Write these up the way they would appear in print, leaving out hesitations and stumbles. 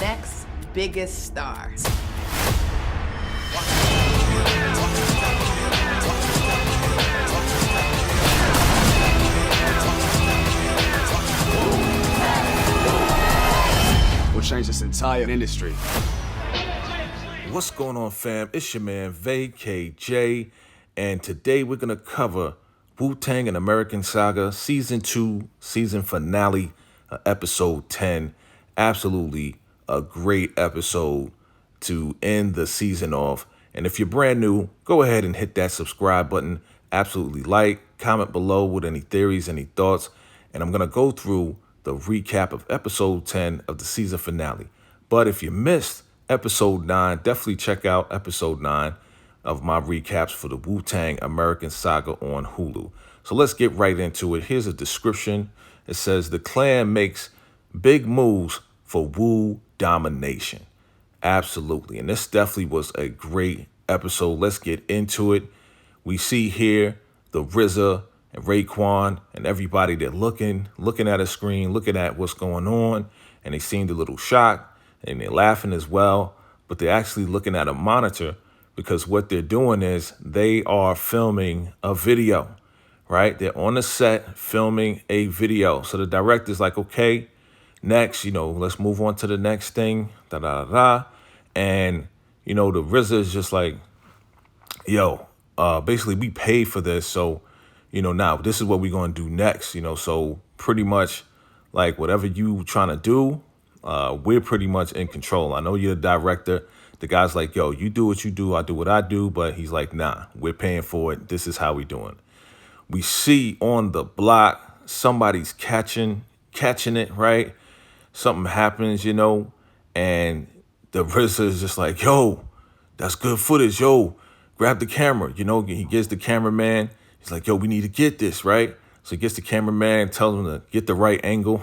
next biggest star. Will change this entire industry. What's going on, fam? It's your man, VACAY-J, and today we're going to cover WU-TANG and American Saga Season 2, Season Finale, Episode 10. Absolutely a great episode to end the season off. And if you're brand new, go ahead and hit that subscribe button. Absolutely like, comment below with any theories, any thoughts, and I'm going to go through the recap of Episode 10 of the season finale. But if you missed Episode 9, definitely check out Episode 9 of my recaps for the WU-TANG American Saga on Hulu. So let's get right into it. Here's a description. It says, the clan makes big moves for Wu domination. Absolutely. And this definitely was a great episode. Let's get into it. We see here the RZA and Raekwon and everybody, they're looking at a screen, looking at what's going on, and they seemed a little shocked. And they're laughing as well, but they're actually looking at a monitor because what they're doing is they are filming a video, right? They're on the set filming a video. So the director's like, okay, next, let's move on to the next thing, da-da-da-da. And, the RZA is just like, yo, basically we paid for this. So, now this is what we're going to do next, so pretty much like whatever you trying to do, we're pretty much in control. I know you're the director. The guy's like, yo, you do what you do, I do what I do. But he's like, nah, we're paying for it. This is how we doing. We see on the block, somebody's catching it, right? Something happens, and the RZA is just like, yo, that's good footage. Yo, grab the camera. He gets the cameraman. He's like, yo, we need to get this, right? So he gets the cameraman, tells him to get the right angle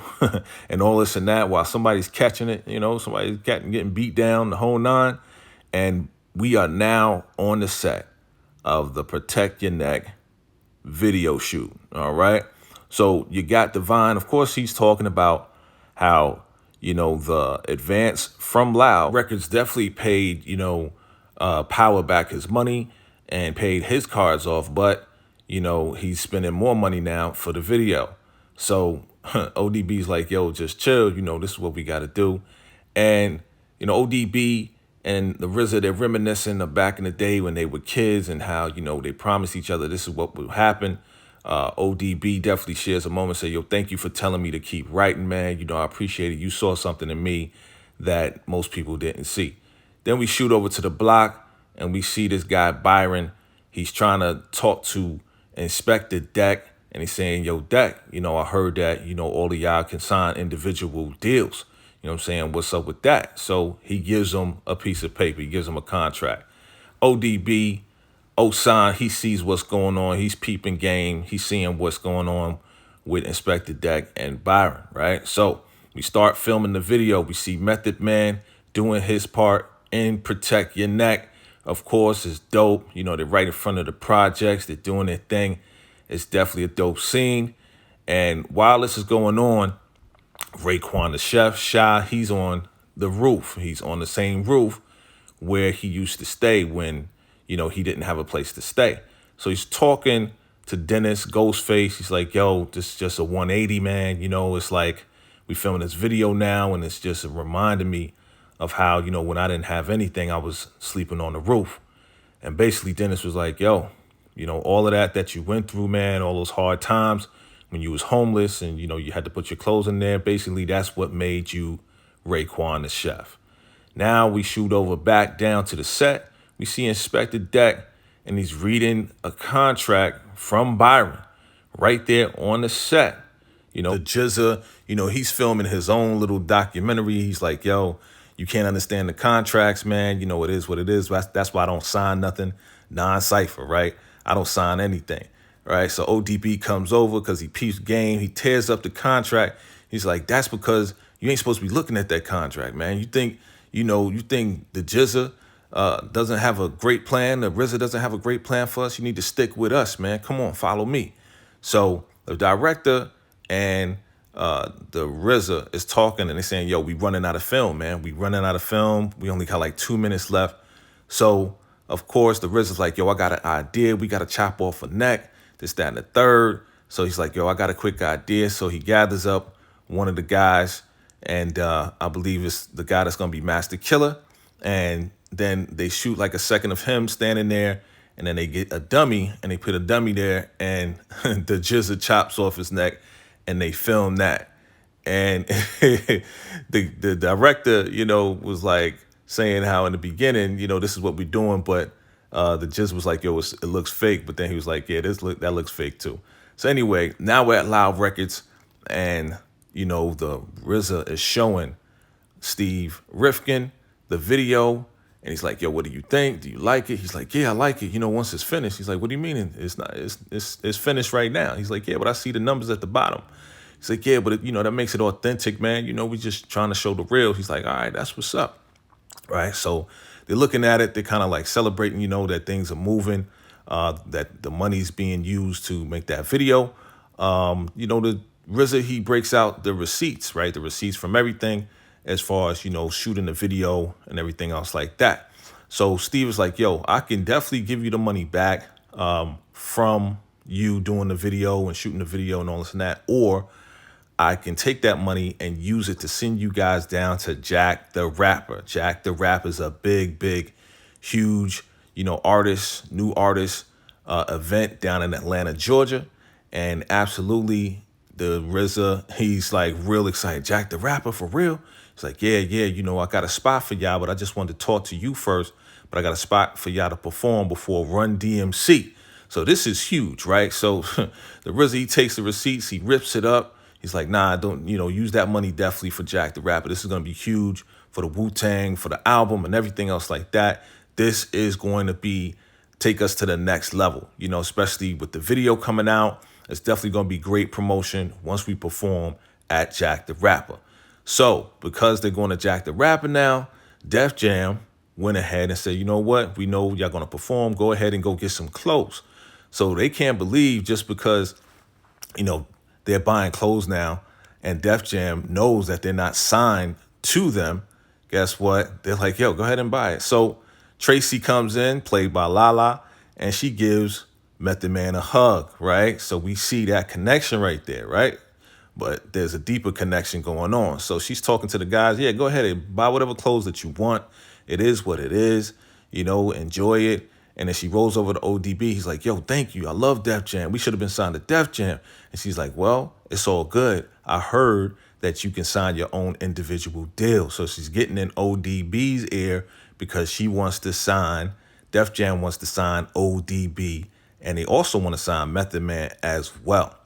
and all this and that while somebody's catching it, somebody's getting beat down, the whole nine. And we are now on the set of the Protect Your Neck video shoot, all right? So you got Divine. Of course, he's talking about how, the advance from Loud Records definitely paid, Power back his money and paid his cards off, but he's spending more money now for the video. So ODB's like, yo, just chill. This is what we got to do. And, ODB and the RZA, they're reminiscing of back in the day when they were kids and how, they promised each other this is what would happen. ODB definitely shares a moment, say, yo, thank you for telling me to keep writing, man. I appreciate it. You saw something in me that most people didn't see. Then we shoot over to the block and we see this guy, Byron. He's trying to talk to Inspector Deck, and he's saying, yo, Deck, I heard that, all of y'all can sign individual deals. What's up with that? So he gives him a piece of paper. He gives him a contract. ODB, Osan, he sees what's going on. He's peeping game. He's seeing what's going on with Inspector Deck and Byron, right? So we start filming the video. We see Method Man doing his part in Protect Your Neck. Of course, it's dope. They're right in front of the projects. They're doing their thing. It's definitely a dope scene. And while this is going on, Raekwon, the chef, Shy, he's on the roof. He's on the same roof where he used to stay when, he didn't have a place to stay. So he's talking to Dennis, Ghostface. He's like, yo, this is just a 180, man. It's like we filming this video now, and it's just reminding me of how, when I didn't have anything, I was sleeping on the roof. And basically Dennis was like, yo, all of that you went through, man, all those hard times when you was homeless and, you had to put your clothes in there. Basically, that's what made you Raekwon the chef. Now we shoot over back down to the set. We see Inspector Deck, and he's reading a contract from Byron right there on the set. The Jizza, he's filming his own little documentary. He's like, yo, you can't understand the contracts, man. It is what it is. That's why I don't sign nothing non-cypher, right? I don't sign anything, right? So ODB comes over because he peeps game. He tears up the contract. He's like, that's because you ain't supposed to be looking at that contract, man. You think the Jizza doesn't have a great plan. The RZA doesn't have a great plan for us. You need to stick with us, man. Come on, follow me. So the director and the RZA is talking and they're saying, yo, we running out of film, man. We running out of film. We only got like 2 minutes left. So, of course, the RZA's like, yo, I got an idea. We got to chop off a neck, this, that, and the third. So he's like, yo, I got a quick idea. So he gathers up one of the guys, and I believe it's the guy that's going to be Master Killa. And then they shoot like a second of him standing there, and then they get a dummy, and they put a dummy there, and the jizza chops off his neck, and they film that. And the director, was like saying how in the beginning, this is what we're doing, but the jizz was like, yo, it looks fake. But then he was like, yeah, that looks fake too. So anyway, now we're at Loud Records, and the RZA is showing Steve Rifkin the video, and he's like, yo, what do you think? Do you like it? He's like, yeah, I like it. Once it's finished, he's like, what do you mean it's not? It's finished right now. He's like, yeah, but I see the numbers at the bottom. He's like, yeah, but that makes it authentic, man. We just trying to show the real. He's like, all right, that's what's up. Right. So they're looking at it. They're kind of like celebrating, that things are moving, that the money's being used to make that video. The RZA, he breaks out the receipts, right? The receipts from everything as far as, shooting the video and everything else like that. So Steve is like, yo, I can definitely give you the money back from you doing the video and shooting the video and all this and that. Or I can take that money and use it to send you guys down to Jack the Rapper. Jack the Rapper is a big, huge, artist, new artist event down in Atlanta, Georgia. And absolutely, the RZA, he's like real excited. Jack the Rapper, for real? He's like, yeah, I got a spot for y'all, but I just wanted to talk to you first. But I got a spot for y'all to perform before Run DMC. So this is huge, right? So the RZA, he takes the receipts, he rips it up. He's like, nah, don't, use that money definitely for Jack the Rapper. This is going to be huge for the WU-TANG, for the album and everything else like that. This is going to take us to the next level, especially with the video coming out. It's definitely going to be great promotion once we perform at Jack the Rapper. So because they're going to Jack the Rapper now, Def Jam went ahead and said, you know what? We know y'all going to perform. Go ahead and go get some clothes. So they can't believe just because, they're buying clothes now and Def Jam knows that they're not signed to them. Guess what? They're like, yo, go ahead and buy it. So Tracy comes in, played by Lala, and she gives Method Man a hug, right? So we see that connection right there, right? But there's a deeper connection going on. So she's talking to the guys, yeah, go ahead and buy whatever clothes that you want. It is what it is, enjoy it. And then she rolls over to ODB. He's like, yo, thank you. I love Def Jam. We should have been signed to Def Jam. And she's like, well, it's all good. I heard that you can sign your own individual deal. So she's getting in ODB's ear because she wants to sign, Def Jam wants to sign ODB. And they also want to sign Method Man as well.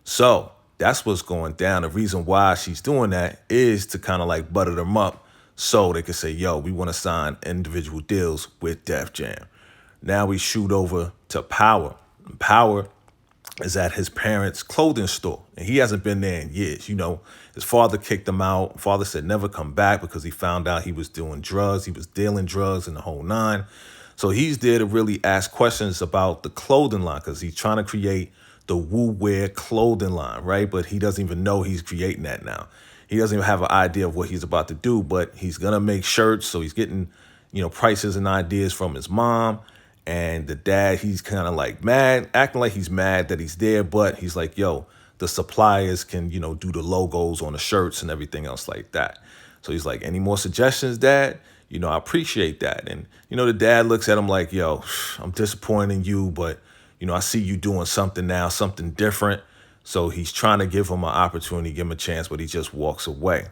So that's what's going down. The reason why she's doing that is to kind of like butter them up so they can say, yo, we want to sign individual deals with Def Jam. Now we shoot over to Power. Power is at his parents' clothing store, and he hasn't been there in years. His father kicked him out. Father said never come back because he found out he was doing drugs. He was dealing drugs in the whole nine. So he's there to really ask questions about the clothing line because he's trying to create the Wu Wear clothing line, right? But he doesn't even know he's creating that now. He doesn't even have an idea of what he's about to do, but he's going to make shirts. So he's getting, prices and ideas from his mom. And the dad, he's kind of like mad, acting like he's mad that he's there. But he's like, yo, the suppliers can, do the logos on the shirts and everything else like that. So he's like, any more suggestions, Dad? I appreciate that. And, the dad looks at him like, yo, I'm disappointed in you, but, I see you doing something now, something different. So he's trying to give him an opportunity, give him a chance, but he just walks away.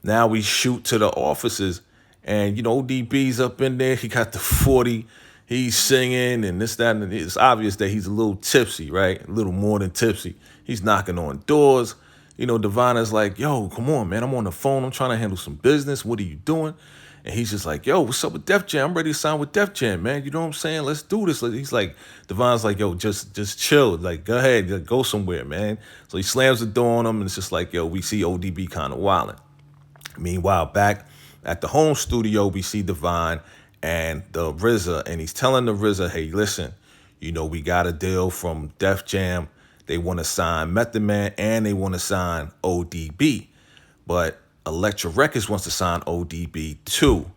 Now we shoot to the offices and, DB's up in there. He got the 40. He's singing and this, that, and it's obvious that he's a little tipsy, right? A little more than tipsy. He's knocking on doors. Divina's like, yo, come on, man. I'm on the phone. I'm trying to handle some business. What are you doing? And he's just like, yo, what's up with Def Jam? I'm ready to sign with Def Jam, man. You know what I'm saying? Let's do this. He's like, Divina's like, yo, just chill. Like, go ahead, go somewhere, man. So he slams the door on him and it's just like, yo, we see ODB kind of wilding. Meanwhile, back at the home studio, we see Divine and the RZA, and he's telling the RZA, hey, listen, we got a deal from Def Jam. they want to sign Method Man and they want to sign ODB. But Elektra Records wants to sign ODB too,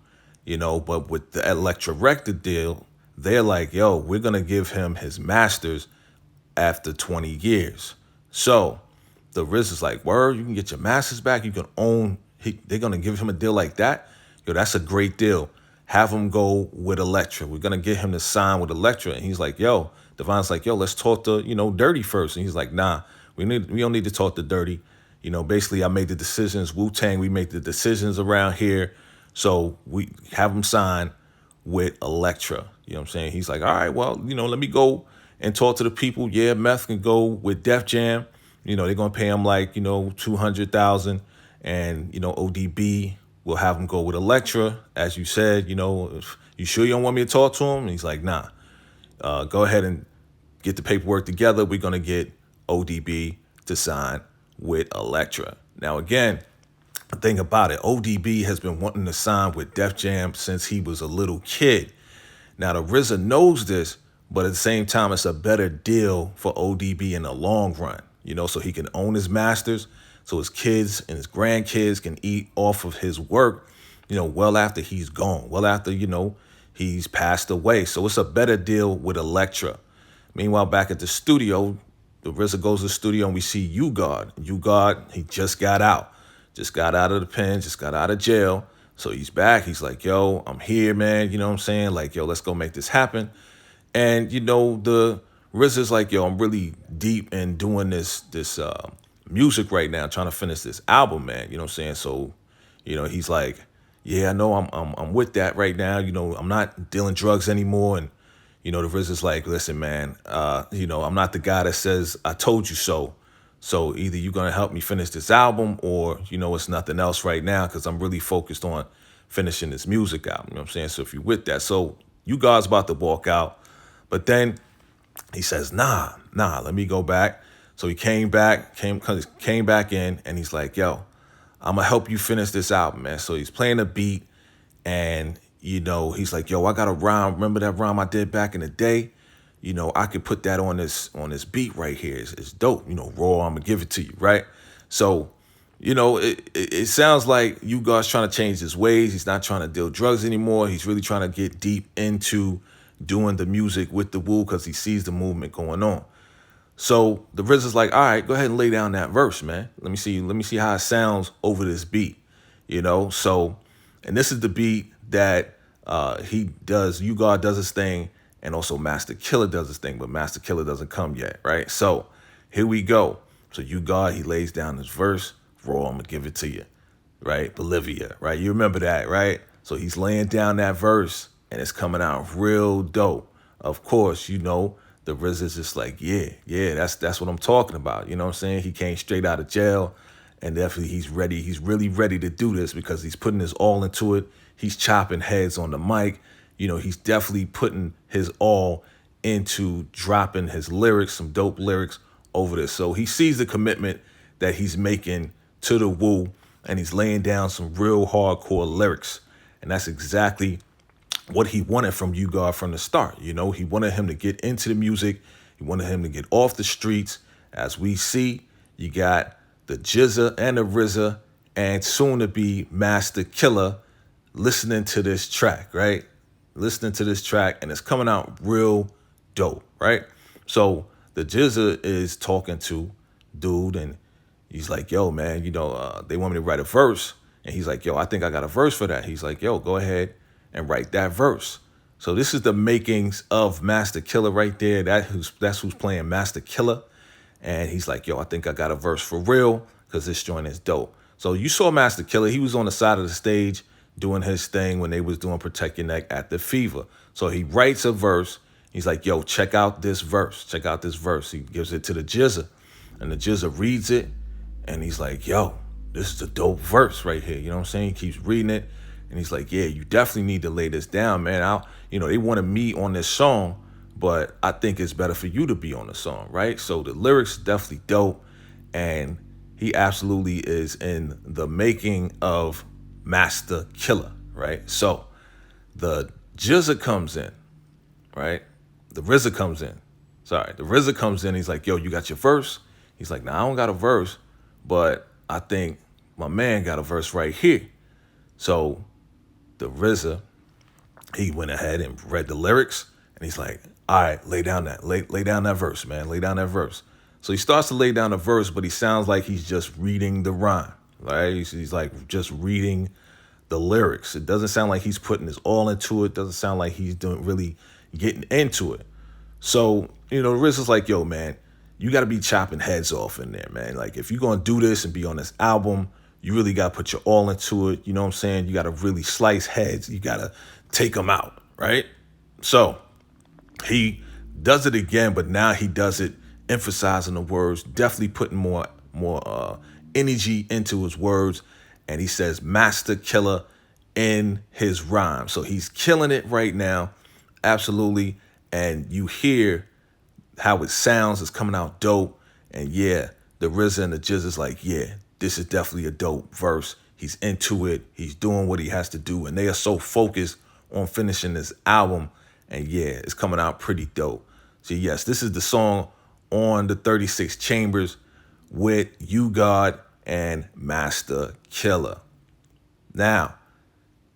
but with the Elektra Record deal, they're like, yo, we're going to give him his masters after 20 years. So the Riz is like, word, you can get your masters back. You can own, they're going to give him a deal like that. Yo, that's a great deal. Have him go with Elektra. We're going to get him to sign with Elektra. And he's like, yo, Divine's like, yo, let's talk to, Dirty first. And he's like, nah, we don't need to talk to Dirty. Basically I made the decisions. Wu-Tang, we make the decisions around here. So we have him sign with Elektra. You know what I'm saying? He's like, all right, well, let me go and talk to the people. Yeah, Meth can go with Def Jam. They're going to pay him like, $200,000. And, ODB will have him go with Elektra. As you said, if you sure you don't want me to talk to him? And he's like, nah, go ahead and get the paperwork together. We're going to get ODB to sign with Elektra. Now, again, the thing about it, ODB has been wanting to sign with Def Jam since he was a little kid. Now, the RZA knows this, but at the same time, it's a better deal for ODB in the long run, so he can own his masters, so his kids and his grandkids can eat off of his work, well after he's gone, well after, he's passed away. So it's a better deal with Elektra. Meanwhile, back at the studio, the RZA goes to the studio and we see U-God. U-God, he just got out of the pen, just got out of jail. So he's back. He's like, yo, I'm here, man. You know what I'm saying? Like, yo, let's go make this happen. And, the RZA's like, yo, I'm really deep in doing this music right now, trying to finish this album, man. You know what I'm saying? So, he's like, yeah, I know I'm with that right now. I'm not dealing drugs anymore. And, the RZA's like, listen, man, I'm not the guy that says I told you so. So either you're going to help me finish this album or, it's nothing else right now because I'm really focused on finishing this music album. You know what I'm saying? So if you're with that. So you guys about to walk out. But then he says, nah, let me go back. So he came back in and he's like, yo, I'm going to help you finish this album, man. So he's playing a beat and, he's like, yo, I got a rhyme. Remember that rhyme I did back in the day? I could put that on this beat right here. It's dope. Raw, I'm going to give it to you, right? So, it sounds like you guys trying to change his ways. He's not trying to deal drugs anymore. He's really trying to get deep into doing the music with the Wu because he sees the movement going on. So the RZA's like, all right, go ahead and lay down that verse, man. Let me see how it sounds over this beat, So, and this is the beat that he does. U-God does his thing. And also Master Killa does his thing, but Master Killa doesn't come yet, right? So here we go. So U-God, he lays down his verse. Raw, I'm going to give it to you, right? Bolivia, right? You remember that, right? So he's laying down that verse and it's coming out real dope. Of course, the RZA's just like, yeah, that's what I'm talking about. You know what I'm saying? He came straight out of jail and definitely he's ready. He's really ready to do this because he's putting his all into it. He's chopping heads on the mic. He's definitely putting his all into dropping his lyrics, some dope lyrics over this. So he sees the commitment that he's making to the Wu and he's laying down some real hardcore lyrics. And that's exactly what he wanted from U-God from the start. He wanted him to get into the music. He wanted him to get off the streets. As we see, you got the Jizza and the RZA and soon to be Master Killa listening to this track, right? Listening to this track and it's coming out real dope, right? So the Jizza is talking to dude and he's like, yo, man, they want me to write a verse. And he's like, yo, I think I got a verse for that. He's like, yo, go ahead and write that verse. So this is the makings of Master Killa right there. That's who's playing Master Killa. And he's like, yo, I think I got a verse for real because this joint is dope. So you saw Master Killa. He was on the side of the stage doing his thing when they was doing Protect Your Neck at the Fever. So he writes a verse. He's like, yo, check out this verse. Check out this verse. He gives it to the Jizza. And the Jizza reads it. And he's like, yo, this is a dope verse right here. You know what I'm saying? He keeps reading it. And he's like, yeah, you definitely need to lay this down, man. They wanted me on this song, but I think it's better for you to be on the song, right? So the lyrics definitely dope. And he absolutely is in the making of Master Killa, right? So the Jizza comes in, right? The RZA comes in. Sorry, the RZA comes in. He's like, yo, you got your verse? He's like, nah, I don't got a verse, but I think my man got a verse right here. So the RZA, he went ahead and read the lyrics, and he's like, all right, lay down that verse, man. Lay down that verse. So he starts to lay down the verse, but he sounds like he's just reading the rhyme, right? He's like just reading the lyrics. It doesn't sound like he's putting his all into it. Doesn't sound like he's really getting into it. So, the RZA's like, yo, man, you got to be chopping heads off in there, man. Like, if you're going to do this and be on this album, you really got to put your all into it. You know what I'm saying? You got to really slice heads. You got to take them out, right? So he does it again, but now he does it emphasizing the words, definitely putting more energy into his words. And he says master killer in his rhyme. So he's killing it right now. Absolutely. And you hear how it sounds. It's coming out dope. And yeah, the RZA and the Jizz is like, yeah, this is definitely a dope verse. He's into it. He's doing what he has to do. And they are so focused on finishing this album. And yeah, it's coming out pretty dope. So yes, this is the song on the 36 Chambers with U-God and Master Killa. Now,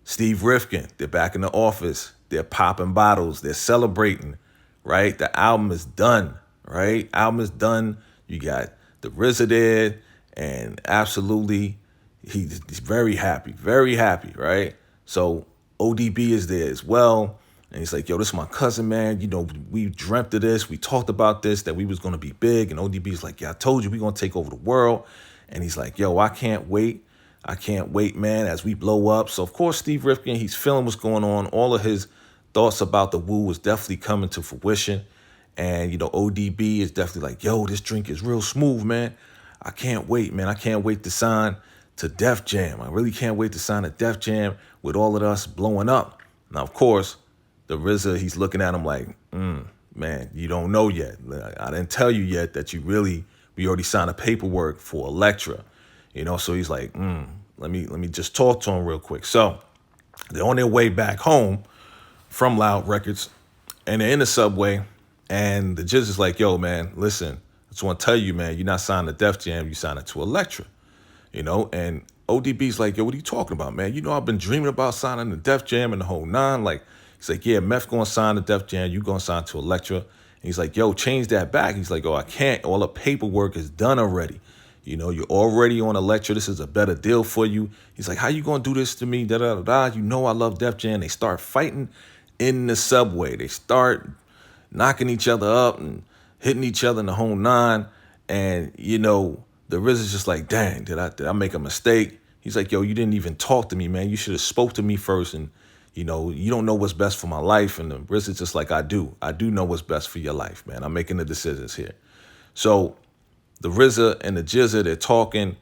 Steve Rifkin, they're back in the office. They're popping bottles. They're celebrating, right? The album is done, right? Album is done. You got the RZA there, and absolutely, he's very happy, right? So ODB is there as well. And he's like, yo, this is my cousin, man. We dreamt of this. We talked about this, that we was going to be big. And ODB's like, yeah, I told you we're going to take over the world. And he's like, yo, I can't wait. I can't wait, man, as we blow up. So, of course, Steve Rifkin, he's feeling what's going on. All of his thoughts about the Wu is definitely coming to fruition. And, ODB is definitely like, yo, this drink is real smooth, man. I can't wait, man. I can't wait to sign to Def Jam. I really can't wait to sign to Def Jam with all of us blowing up. Now, of course, the RZA, he's looking at him like, man, you don't know yet. I didn't tell you yet that we already signed the paperwork for Elektra. So he's like, let me just talk to him real quick. So they're on their way back home from Loud Records, and they're in the subway, and the Jizz is like, yo, man, listen, I just want to tell you, man, you're not signing to Def Jam, you signing to Elektra. And ODB's like, yo, what are you talking about, man? I've been dreaming about signing to Def Jam and the whole nine. Like, he's like, yeah, Meth going to sign to Def Jam, you going to sign to Elektra. And he's like, yo, change that back. He's like, oh, I can't. All the paperwork is done already. You're already on Elektra. This is a better deal for you. He's like, how you going to do this to me? Da, da, da, da. I love Def Jam. They start fighting in the subway. They start knocking each other up and hitting each other in the whole nine. And, the RZA's just like, dang, did I make a mistake? He's like, yo, you didn't even talk to me, man. You should have spoke to me first. And, you don't know what's best for my life. And the RZA's just like, I do know what's best for your life, man. I'm making the decisions here. So the RZA and the Jizza, they're talking,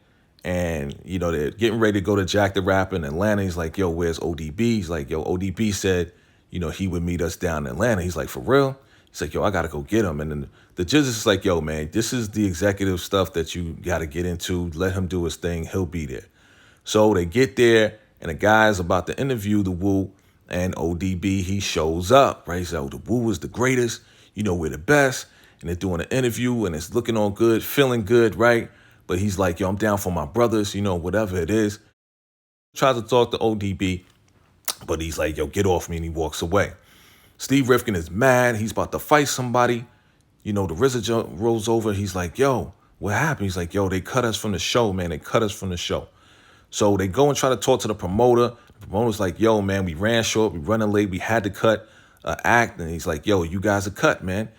and, they're getting ready to go to Jack the Rapper in Atlanta. He's like, yo, where's ODB? He's like, yo, ODB said, he would meet us down in Atlanta. He's like, for real? He's like, yo, I got to go get him. And then the Jizza's like, yo, man, this is the executive stuff that you got to get into. Let him do his thing. He'll be there. So they get there, and the guy's about to interview the Wu, and ODB, he shows up, right? He's like, oh, the Wu is the greatest. We're the best. And they're doing an interview, and it's looking all good, feeling good, right? But he's like, yo, I'm down for my brothers, whatever it is. Tries to talk to ODB, but he's like, yo, get off me, and he walks away. Steve Rifkin is mad. He's about to fight somebody. The RZA rolls over. He's like, yo, what happened? He's like, yo, they cut us from the show, man. They cut us from the show. So they go and try to talk to the promoter. The promoter's like, yo, man, we ran short. We running late. We had to cut an act. And he's like, yo, you guys are cut, man.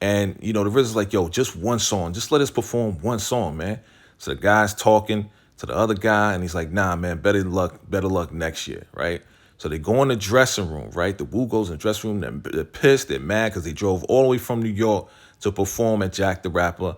And, the RZA's like, yo, just one song. Just let us perform one song, man. So the guy's talking to the other guy, and he's like, nah, man, better luck next year, right? So they go in the dressing room, right? The Wu goes in the dressing room. They're pissed. They're mad because they drove all the way from New York to perform at Jack the Rapper.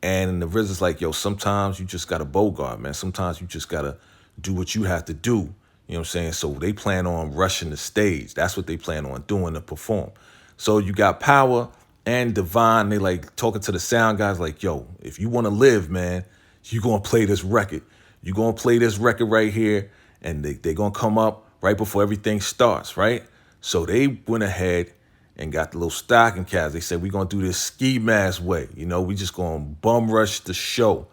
And the RZA's like, yo, sometimes you just got to bogart, man. Sometimes you just got to do what you have to do. You know what I'm saying? So they plan on rushing the stage. That's what they plan on doing to perform. So you got Power and Divine. They like talking to the sound guys like, yo, if you want to live, man, you're going to play this record. You're going to play this record right here. And they're going to come up right before everything starts, right? So they went ahead and got the little stocking caps. They said, we're going to do this ski mask way. You know, we just going to bum rush the show.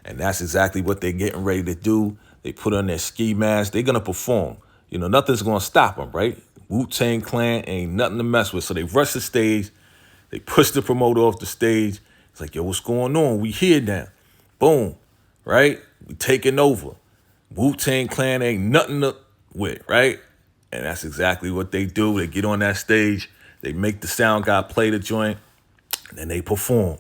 And that's exactly what they're getting ready to do. They put on their ski mask. They're going to perform. You know, nothing's going to stop them, right? Wu-Tang Clan ain't nothing to mess with. So they rush the stage. They push the promoter off the stage. It's like, yo, what's going on? We here now. Boom, right? We taking over. Wu-Tang Clan ain't nothing to with, right? And that's exactly what they do. They get on that stage. They make the sound guy play the joint. And then they perform.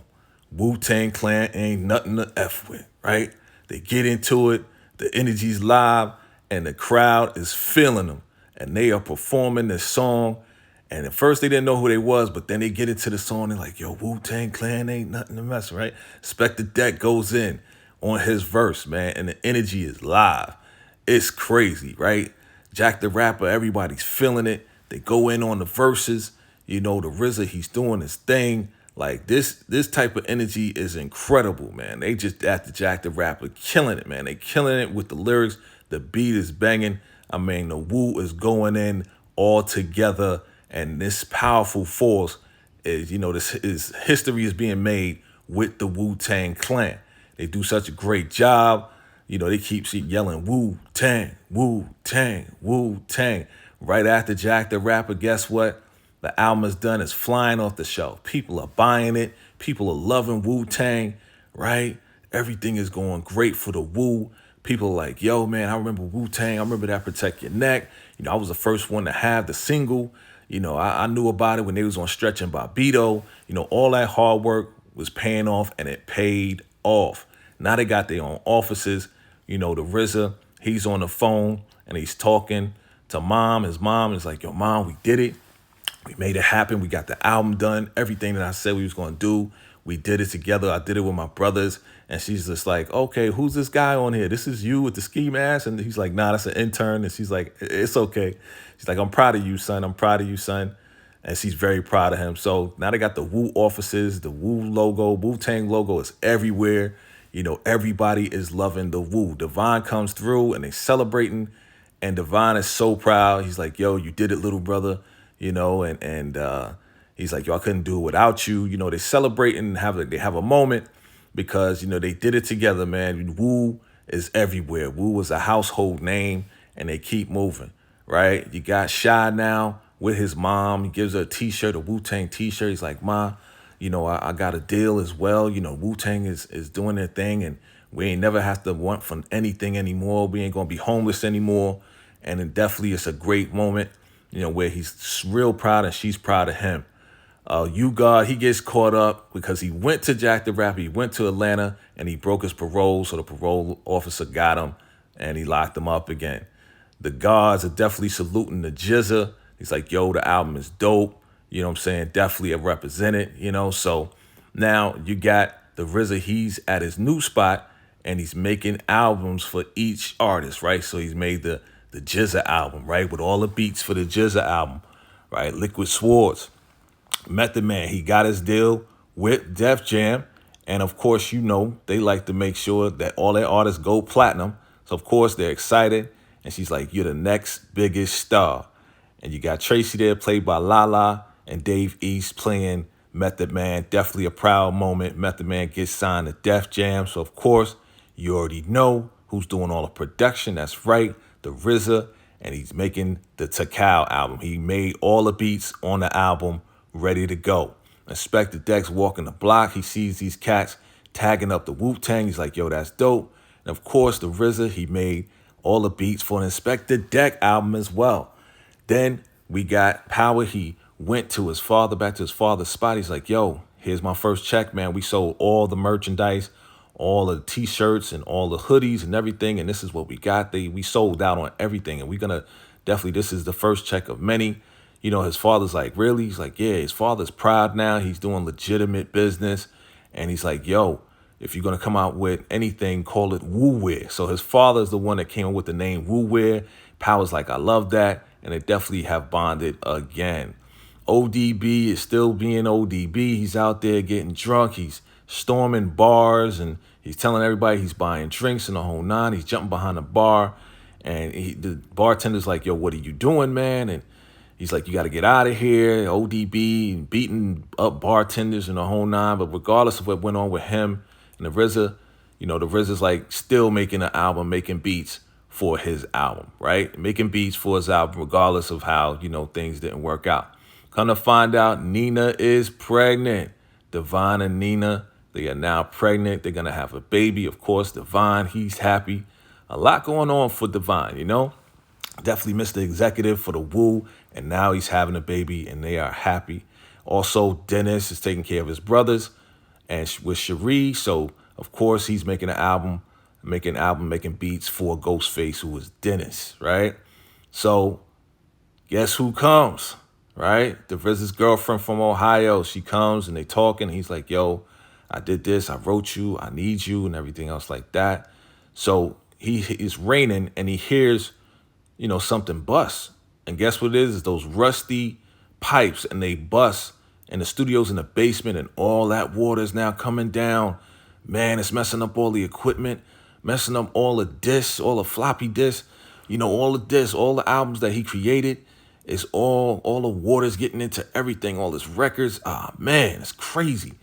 Wu-Tang Clan ain't nothing to F with, right? They get into it. The energy's live. And the crowd is feeling them. And they are performing this song. And at first they didn't know who they was, but then they get into the song. They're like, yo, Wu-Tang Clan ain't nothing to mess with, right? Spec the Deck goes in on his verse, man. And the energy is live. It's crazy, right? Jack the Rapper, everybody's feeling it. They go in on the verses. You know, the RZA, he's doing his thing. Like this type of energy is incredible, man. They just at the Jack the Rapper killing it, man. They killing it with the lyrics. The beat is banging. I mean, the Wu is going in all together, and this powerful force is, you know, this is history is being made with the Wu-Tang Clan. They do such a great job. You know, they keep yelling Wu-Tang, Wu-Tang, Wu-Tang. Right after Jack the Rapper, guess what? The album is done. It's flying off the shelf. People are buying it. People are loving Wu-Tang, right? Everything is going great for the Wu. People are like, yo, man, I remember Wu-Tang. I remember that Protect Your Neck. You know, I was the first one to have the single. You know, I knew about it when they was on Stretch and Bobbito. You know, all that hard work was paying off, and it paid off. Now they got their own offices. You know, the RZA, he's on the phone, and he's talking to mom. His mom is like, yo, mom, we did it. We made it happen. We got the album done. Everything that I said we was going to do, we did it together. I did it with my brothers. And she's just like, okay, who's this guy on here? This is you with the ski mask? And he's like, nah, that's an intern. And she's like, it's okay. She's like, I'm proud of you, son. I'm proud of you, son. And she's very proud of him. So now they got the Wu offices, the Wu logo, Wu-Tang logo is everywhere. You know, everybody is loving the Wu. Devon comes through and they celebrating. And Devon is so proud. He's like, yo, you did it, little brother. You know, and he's like, yo, I couldn't do it without you. You know, they celebrating and they have a moment because, you know, they did it together, man. Wu is everywhere. Wu was a household name, and they keep moving, right? You got Shy now with his mom. He gives her a T-shirt, a Wu-Tang T-shirt. He's like, Ma, you know, I got a deal as well. You know, Wu-Tang is doing their thing, and we ain't never have to want for anything anymore. We ain't going to be homeless anymore. And it definitely it's a great moment, you know, where he's real proud and she's proud of him. U-God, he gets caught up because he went to Jack the Rapper. He went to Atlanta and he broke his parole. So the parole officer got him and he locked him up again. The guards are definitely saluting the Jizza. He's like, yo, the album is dope. You know what I'm saying? Definitely a represented, you know. So now you got the RZA. He's at his new spot and he's making albums for each artist, right? So he's made the Jizza album, right? With all the beats for the Jizza album, right? Liquid Swords. Method Man, he got his deal with Def Jam. And of course, you know, they like to make sure that all their artists go platinum. So of course, they're excited. And she's like, you're the next biggest star. And you got Tracy there, played by Lala, and Dave East playing Method Man. Definitely a proud moment. Method Man gets signed to Def Jam. So of course, you already know who's doing all the production. That's right, the RZA. And he's making the Takao album. He made all the beats on the album ready to go. Inspector Deck's walking the block. He sees these cats tagging up the Wu-Tang. He's like, yo, that's dope. And of course, the RZA, he made all the beats for an Inspector Deck album as well. Then we got Power. He went to his father, back to his father's spot. He's like, yo, here's my first check, man. We sold all the merchandise, all the T-shirts and all the hoodies and everything. And this is what we got. We sold out on everything. And we're going to definitely, this is the first check of many. You know, his father's like, really? He's like, yeah, his father's proud now. He's doing legitimate business. And he's like, yo, if you're going to come out with anything, call it Wu-Wear. So his father is the one that came up with the name Wu-Wear. Power's like, I love that. And they definitely have bonded again. ODB is still being ODB. He's out there getting drunk. He's storming bars and he's telling everybody he's buying drinks and the whole nine. He's jumping behind the bar. And the bartender's like, yo, what are you doing, man? And He's like, you got to get out of here, ODB, beating up bartenders and the whole nine. But regardless of what went on with him and the RZA, the RZA's like still making an album, making beats for his album, right? Making beats for his album, regardless of how, things didn't work out. Come to find out, Nina is pregnant. Divine and Nina, they are now pregnant. They're going to have a baby. Of course, Divine, he's happy. A lot going on for Divine, Definitely Mr. Executive for the Wu, and now he's having a baby, and they are happy. Also, Dennis is taking care of his brothers, and with Cherie, so of course he's making an album, making beats for Ghostface, who is Dennis, right? So, guess who comes, right? The RZA's girlfriend from Ohio, she comes, and they talking. He's like, yo, I did this, I wrote you, I need you, and everything else like that. So he is raining, and he hears something bust. And guess what it is? It's those rusty pipes, and they bust, and the studio's in the basement, and all that water is now coming down. Man, it's messing up all the equipment, messing up all the discs, all the floppy discs, all the discs, all the albums that he created. It's all the water's getting into everything, all his records. Man, it's crazy.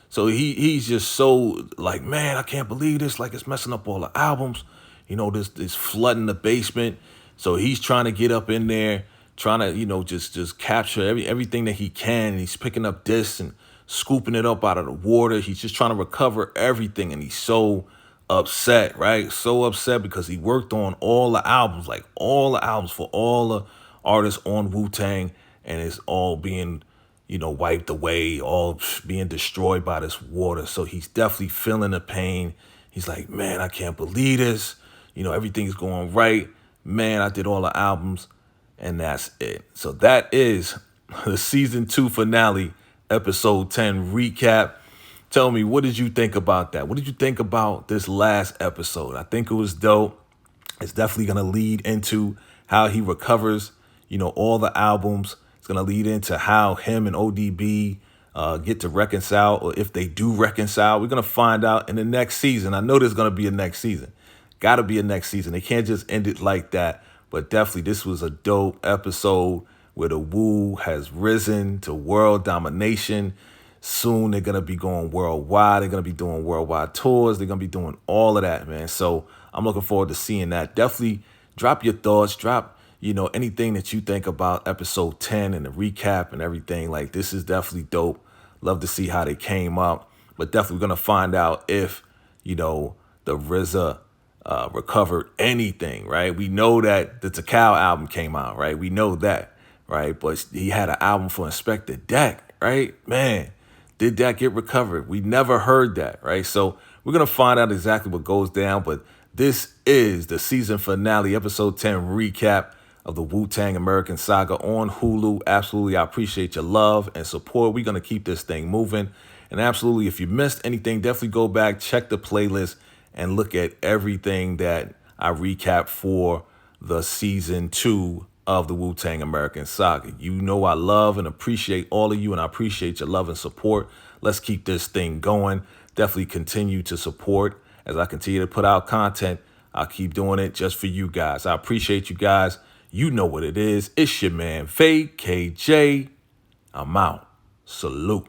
So he's just so like, man, I can't believe this. Like, it's messing up all the albums. This flooding the basement. So he's trying to get up in there, trying to, just capture everything that he can. And he's picking up discs and scooping it up out of the water. He's just trying to recover everything. And he's so upset, right? So upset because he worked on all the albums, like all the albums for all the artists on Wu-Tang. And it's all being, wiped away, all being destroyed by this water. So he's definitely feeling the pain. He's like, man, I can't believe this. Everything's going right. Man, I did all the albums, and that's it. So that is the season 2 finale, episode 10 recap. Tell me, what did you think about that? What did you think about this last episode? I think it was dope. It's definitely going to lead into how he recovers, all the albums. It's going to lead into how him and ODB get to reconcile, or if they do reconcile. We're going to find out in the next season. I know there's going to be a next season. Got to be a next season. They can't just end it like that. But definitely, this was a dope episode where the Wu has risen to world domination. Soon, they're going to be going worldwide. They're going to be doing worldwide tours. They're going to be doing all of that, man. So I'm looking forward to seeing that. Definitely drop your thoughts. Drop, anything that you think about episode 10 and the recap and everything. Like, this is definitely dope. Love to see how they came up. But definitely going to find out if, the RZA recovered anything, right? We know that the Takao album came out, right? We know that, right? But he had an album for Inspector Deck, right? Man, did that get recovered? We never heard that, right? So we're going to find out exactly what goes down. But this is the season finale, episode 10 recap of the Wu-Tang American Saga on Hulu. Absolutely, I appreciate your love and support. We're going to keep this thing moving. And absolutely, if you missed anything, definitely go back, check the playlist, and look at everything that I recap for the season 2 of the Wu-Tang American Saga. I love and appreciate all of you, and I appreciate your love and support. Let's keep this thing going. Definitely continue to support as I continue to put out content. I'll keep doing it just for you guys. I appreciate you guys. You know what it is. It's your man, VACAY-J. I'm out. Salute.